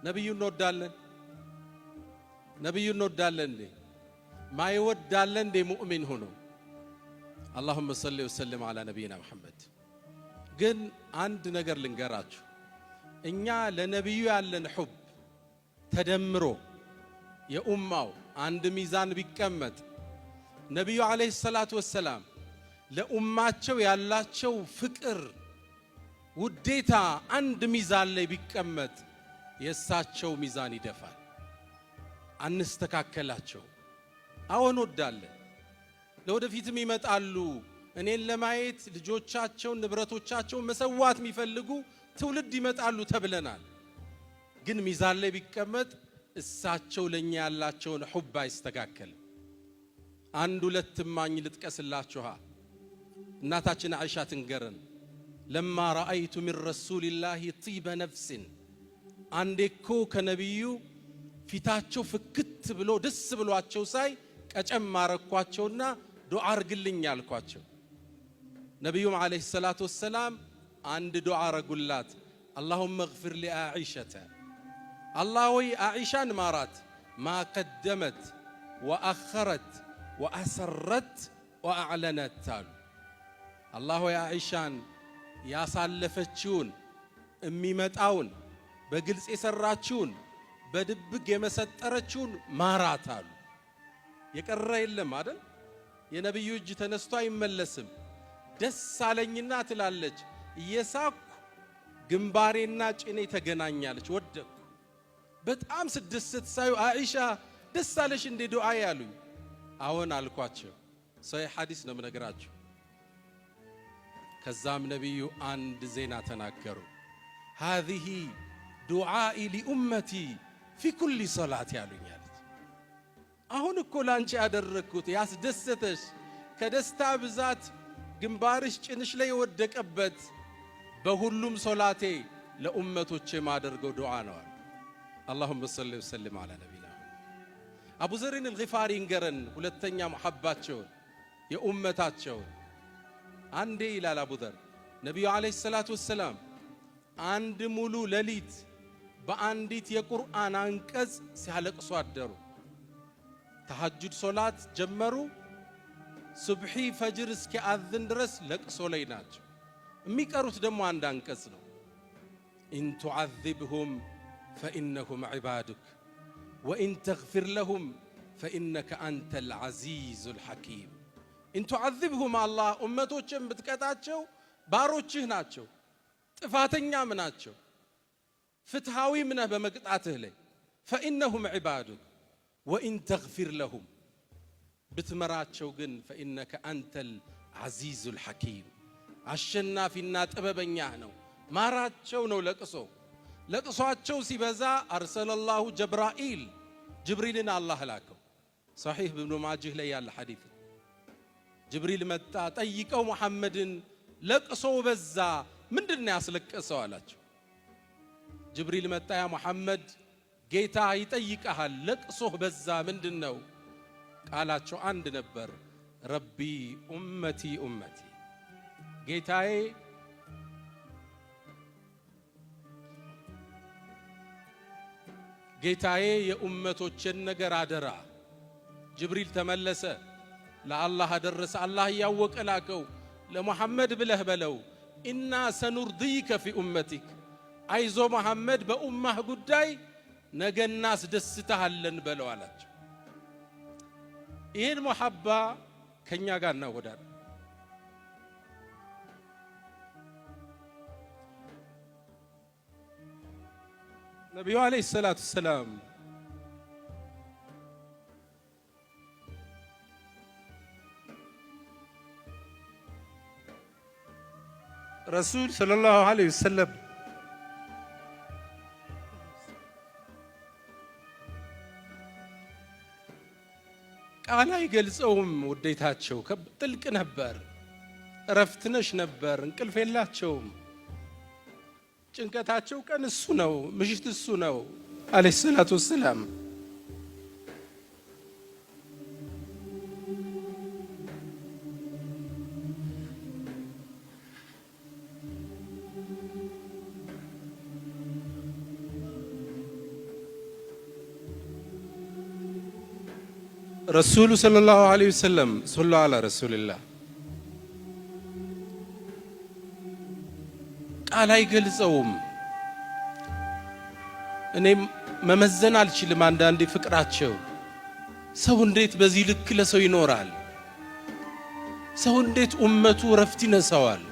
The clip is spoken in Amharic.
ነብዩ እንወዳለን ማይወዳለን እንደ ሙእሚን ሆኖ اللهم صل وسلم على نبينا محمد ግን አንድ ነገር ልንገራችሁ እኛ ለነብዩ ያለን ሑብ ተደምሮ የኡማው አንድ ሚዛን ቢቀመጥ ነብዩ አለይሂ ሰላቱ ወሰለም ለኡማቸው ያላቸው ፍቅር ውዴታ አንድ ሚዛን ላይ ቢቀመጥ የሳቸው ሚዛን ይደፋል አንስተካከላቸው አሁን ወዳለን ለወደፊትም ይመጣሉ እኔን ለማየት ልጆቻቸውን ንብረቶቻቸውን መሰዋት የሚፈልጉ ትውልድ ይመጣሉ ተብለናል ግን ሚዛን ላይ ቢቀመጥ እሳቸው ለኛ ያላቸውን ሑብ አይስተካከል አንድ ሁለት ማኝ ልጥቀስላችሁ እናታችን አይሻ ትንገረን لما رأيت من رسول الله طيب نفس አንዴኮ ከነብዩ ፊታቸው ፍክት ብሎ ደስ ብሏቸው ሳይ ቀጨም ማረኳቸውና ዱዓ አርግልኝ አልኳቸው ነብዩም አለይሂ ሰላቱ ወሰለም አንድ ዱዓ አረጉላት اللهم اغفر لعائشة الله ወይ عائشان ማራት ما قدمت وأخرت وأسرت وأعلنت الله ወይ عائشان ያሳለፈችውን እሚመጣውን በግልጽ የሰራችውን በድብቅ የመሰጠረችውን ማራት አሉ የቀረ የለም አይደል የነብዩ እጅ ተነስቶ አይመለስም ደስ አለኝና ትላለች እየሳኩ ግንባሬና ጭኔ ተገናኛለች ወደኩ በጣም ስድስት ሳዩ አይሻ ደስ አለሽ እንደ ዱዓ ያሉኝ አሁን አልኳቸው ሰሂህ ሐዲስ ነው ምነግራችሁ ከዛም ነብዩ አንድ ዜና ተናገሩ هذه دعائي لأمتي في كل صلاة ያሉኛል አሁን እኮ ላንቺ ያደረኩት ያስደሰተሽ ከደስታ ብዛት ግንባርሽ ጭንሽ ላይ ወደቀበት በሁሉም ሶላቴ ለኡመቶቼ ማደርገው ዱዓ ነው اللهم صل وسلم على نبينا አቡ ዘርን الغفاري እንገረን ሁለተኛ መሐባቸው የኡመታቸው አንዴ ይላል አቡ ዘር ነብዩ አለይሂ ሰላቱ ወሰለም አንድ ሙሉ ሌሊት በአንዲት የቁርአን አንቀጽ ሲያለቅሱ አደሩ ተሐጁድ ሶላት ጀመሩ ሱብሂ ፈጅር እስኪአዝን ድረስ ለቅሶ ላይ ናቸው የሚቀሩት ደግሞ አንድ አንቀጽ ነው ኢን ቱዓذبهم فإنهم عبادك وإن تغفر لهم فإنك أنت العزيز الحكيم إن تعذبهم الله أمتوچን ብትቀጣቸው ባሮችህ ናቸው ጥፋተኛም ናቸው ፍትሃዊም ነህ በመቅጣትህ ላይ فإنهم عبادك وإن تغفر لهم بتمراچው ግን فإنك أنت العزيز الحكيم አሸናፊና ጥበበኛ ነው ማራቸው ነው ለቅሶአቸው ሲበዛ أرسل الله جبريل الله ላከው صحيح ابن ماجه ላይ ያለ ሐዲስ ጅብሪል መጣ ጠይቀው መሐመድን ለቅሶ በዛ ምንድነው ያስለቀሰው አላቸው ጅብሪል መጣ ያ መሐመድ ጌታ ይጠይቀሃል ለቅሶህ በዛ ምንድነው ቃላቸው አንድ ነበር ረቢ ኡመቲ ጌታዬ የኡመቶችን ነገር አደራ ጅብሪል ተመለሰ ለአላህ አደረሰ አላህ ያወቀ ላከው ለሙሐመድ ብለህ በለው ኢና ሰኑርዲከ ፊ ኡመቲክ አይዞ መሐመድ በኡማህ ጉዳይ ነገናስ ደስታለን በለው አላቸው ይሄን መሐባ ከኛ ጋር እናወዳል ነብዩ አለይሂ ሰላቱ ሰላም رسول صلى الله عليه وسلم ቃል አይገልጸውም ውዴታቸው ጥልቅ ነበር ረፍትነሽ ነበር እንቅልፍ የላቸውም ጭንቀታቸው ቀን እሱ ነው ምሽት እሱ ነው አለይሂ ሰላቱ ወሰላም ረሱሉ ሰለላሁ ዐለይሂ ወሰለም ሶላ አላ ረሱልላህ ቃል አይገልጸውም። እኔም መመዘን አልችልም። አንዳንዴ ፍቅራቸው ሰው እንዴት በዚህ ልክ ለሰው ይኖራል? ሰው እንዴት ኡመቱ ረፍት ይነሳዋል?